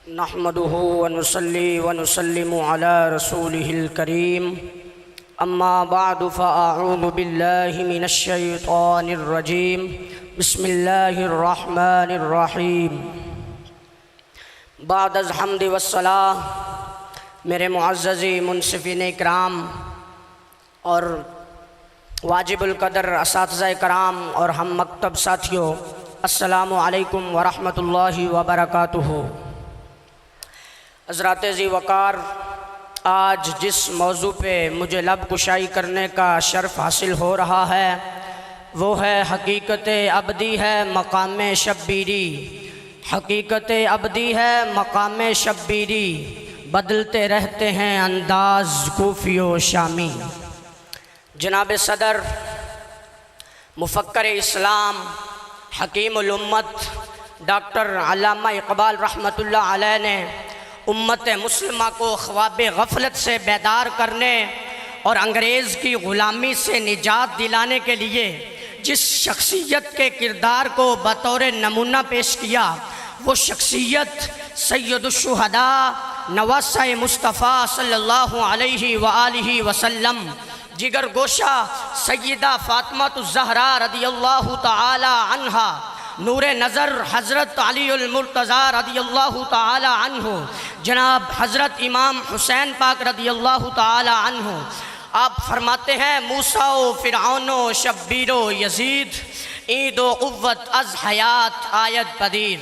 نحمده ونصلي ونسلم على رسوله الكريم اما بعد فاعوذ بالله من الشيطان الرجيم بسم الله الرحمن الرحیم۔ بعد از حمد والصلاة میرے معززی منصفین اکرام اور واجب القدر اساتذہ کرام اور ہم مکتب ساتھیوں، السلام علیکم ورحمۃ اللہ وبرکاتہ۔ حضرات ذی وقار، آج جس موضوع پہ مجھے لب کشائی کرنے کا شرف حاصل ہو رہا ہے وہ ہے حقیقت ابدی ہے مقام شبیری۔ حقیقت ابدی ہے مقام شبیری، بدلتے رہتے ہیں انداز کوفی و شامی۔ جناب صدر مفکر اسلام حکیم الامت ڈاکٹر علامہ اقبال رحمۃ اللہ علیہ نے امت مسلمہ کو خواب غفلت سے بیدار کرنے اور انگریز کی غلامی سے نجات دلانے کے لیے جس شخصیت کے کردار کو بطور نمونہ پیش کیا، وہ شخصیت سید الشہداء نواسہ مصطفیٰ صلی اللہ علیہ وآلہ وسلم جگر گوشہ سیدہ فاطمہ الزہراء رضی اللہ تعالی عنہا، نور نظر حضرت علی المرتضیٰ رضی اللہ تعالی عنہ، جناب حضرت امام حسین پاک رضی اللہ تعالی عنہ۔ آپ فرماتے ہیں موسیٰ و فرعون و شبیر و یزید، عید و قوت از حیات آیت پدیر۔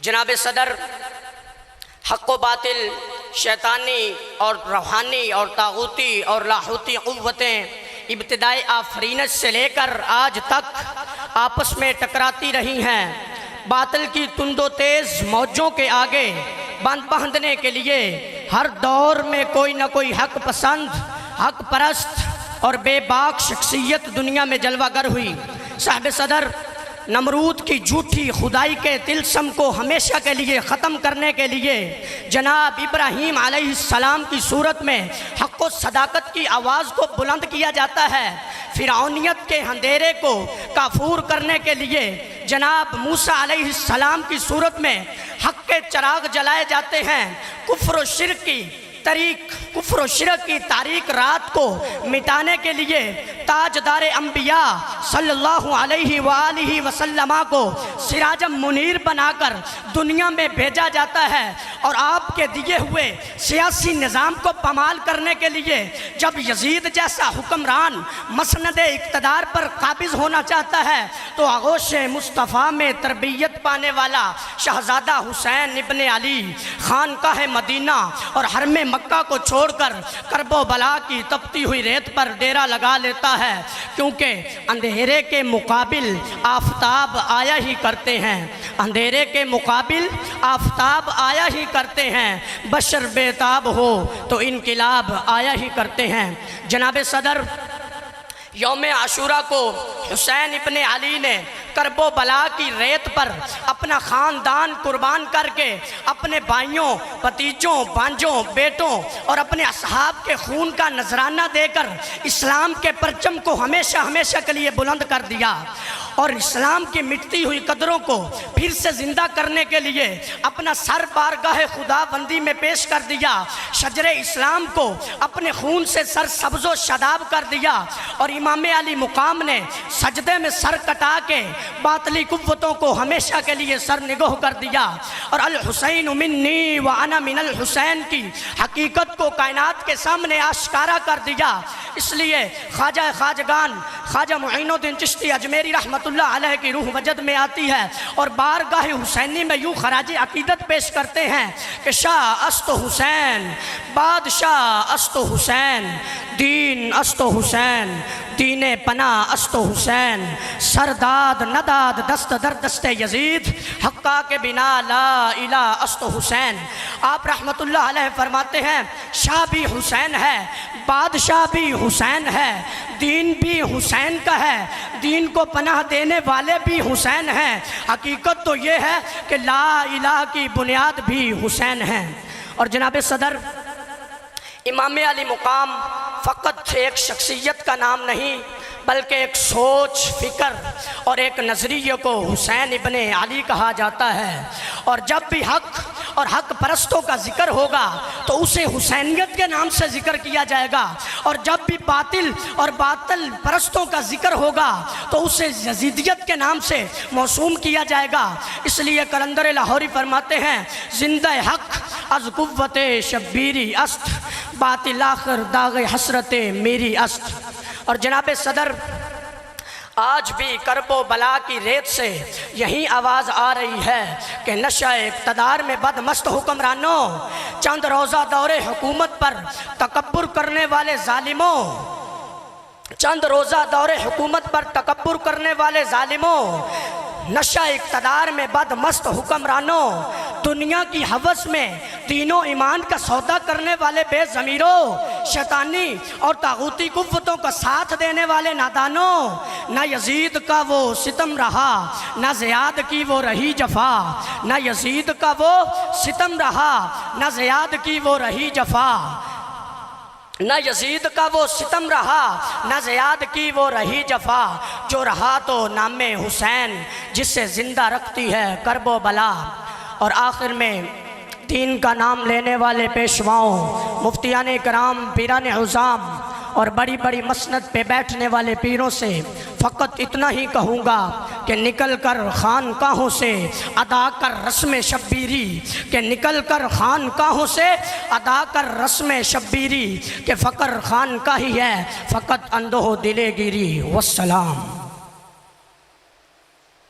جناب صدر، حق و باطل، شیطانی اور روحانی اور طاغوتی اور لاہوتی قوتیں ابتدائی آفرینت سے لے کر آج تک آپس میں ٹکراتی رہی ہیں۔ باطل کی تند و تیز موجوں کے آگے بند باندھنے کے لیے ہر دور میں کوئی نہ کوئی حق پسند، حق پرست اور بے باک شخصیت دنیا میں جلوہ گر ہوئی۔ صاحب صدر، نمرود کی جھوٹی خدائی کے طلسم کو ہمیشہ کے لیے ختم کرنے کے لیے جناب ابراہیم علیہ السلام کی صورت میں حق و صداقت کی آواز کو بلند کیا جاتا ہے۔ فرعونیت کے اندھیرے کو کافور کرنے کے لیے جناب موسیٰ علیہ السلام کی صورت میں حق کے چراغ جلائے جاتے ہیں۔ کفر و شرک کی تاریک رات کو مٹانے کے لیے تاجدار انبیاء صلی اللہ علیہ وآلہ وسلم کو سراج منیر بنا کر دنیا میں بھیجا جاتا ہے، اور آپ کے دیے ہوئے سیاسی نظام کو پامال کرنے کے لیے جب یزید جیسا حکمران مسند اقتدار پر قابض ہونا چاہتا ہے تو آغوش مصطفیٰ میں تربیت پانے والا شہزادہ حسین ابن علی خانقاہ مدینہ اور حرم مکہ کو چھوڑ کر کرب و بلا کی تپتی ہوئی ریت پر ڈیرا لگا لیتا ہے، کیونکہ اندھیرے کے مقابل آفتاب آیا ہی کرتے ہیں۔ اندھیرے کے مقابل آفتاب آیا ہی کرتے ہیں، بشر بیتاب ہو تو انقلاب آیا ہی کرتے ہیں۔ جناب صدر، یوم عاشوراء کو حسین ابن علی نے کرب و بلا کی ریت پر اپنا خاندان قربان کر کے اپنے بھائیوں، بھتیجوں، بھانجوں، بیٹوں اور اپنے اصحاب کے خون کا نذرانہ دے کر اسلام کے پرچم کو ہمیشہ ہمیشہ کے لیے بلند کر دیا، اور اسلام کی مٹتی ہوئی قدروں کو پھر سے زندہ کرنے کے لیے اپنا سر بارگاہ خدا بندی میں پیش کر دیا۔ شجر اسلام کو اپنے خون سے سر سبز و شاداب کر دیا، اور امام علی مقام نے سجدے میں سر کٹا کے باطلی قوتوں کو ہمیشہ کے لیے سر نگوہ کر دیا، اور الحسین منی وانا من الحسین کی حقیقت کو کائنات کے سامنے آشکارا کر دیا۔ اس لیے خواجہ خواجگان خواجہ معین الدین چشتی اجمیری رحمۃ اللہ علیہ کی روح وجد میں آتی ہے، اور بارگاہ حسینی میں یوں خراج عقیدت پیش کرتے ہیں کہ شاہ است حسین، بادشاہ است حسین، دین است حسین، دین پناہ است حسین، سرداد نداد دست در دست یزید، حقا کے بنا لا الہ است حسین۔ آپ رحمت اللہ علیہ فرماتے ہیں شاہ بھی حسین ہے، بادشاہ بھی حسین ہے، دین بھی حسین کا ہے، دین کو پناہ دینے والے بھی حسین ہیں۔ حقیقت تو یہ ہے کہ لا الہ کی بنیاد بھی حسین ہے۔ اور جناب صدر، امام علی مقام فقط ایک شخصیت کا نام نہیں بلکہ ایک سوچ، فکر اور ایک نظریے کو حسین ابن علی کہا جاتا ہے۔ اور جب بھی حق اور حق پرستوں کا ذکر ہوگا تو اسے حسینیت کے نام سے ذکر کیا جائے گا، اور جب بھی باطل اور باطل پرستوں کا ذکر ہوگا تو اسے یزیدیت کے نام سے موسوم کیا جائے گا۔ اس لیے قلندر لاہوری فرماتے ہیں زندہ حق از قوت شبیری است، باطل آخر داغ حسرت میری است۔ اور جناب صدر آج بھی کرب و بلا کی ریت سے یہی آواز آ رہی ہے کہ نشہ اقتدار میں بد مست حکمرانوں، چند روزہ دور حکومت پر تکبر کرنے والے ظالموں، چند روزہ دور حکومت پر تکبر کرنے والے ظالموں، نشہ اقتدار میں بد مست حکمرانوں، دنیا کی ہوس میں دین و ایمان کا سودا کرنے والے بے ضمیروں، شیطانی اور طاغوتی قوتوں کا ساتھ دینے والے نادانوں، نہ یزید کا وہ ستم رہا نہ زیاد کی وہ رہی جفا، نہ یزید کا وہ ستم رہا نہ زیاد کی وہ رہی جفا، نہ یزید کا وہ ستم رہا نہ زیاد کی وہ رہی جفا، جو رہا تو نام حسین جس سے زندہ رکھتی ہے کرب و بلا۔ اور آخر میں دین کا نام لینے والے پیشواؤں، مفتیان کرام، پیران عظام اور بڑی بڑی مسند پہ بیٹھنے والے پیروں سے فقط اتنا ہی کہوں گا کہ نکل کر خانقاہوں سے ادا کر رسم شبیری، کہ نکل کر خانقاہوں سے ادا کر رسم شبیری، کہ فقر خان کا ہی ہے فقط اندوہ دلے گیری۔ والسلام۔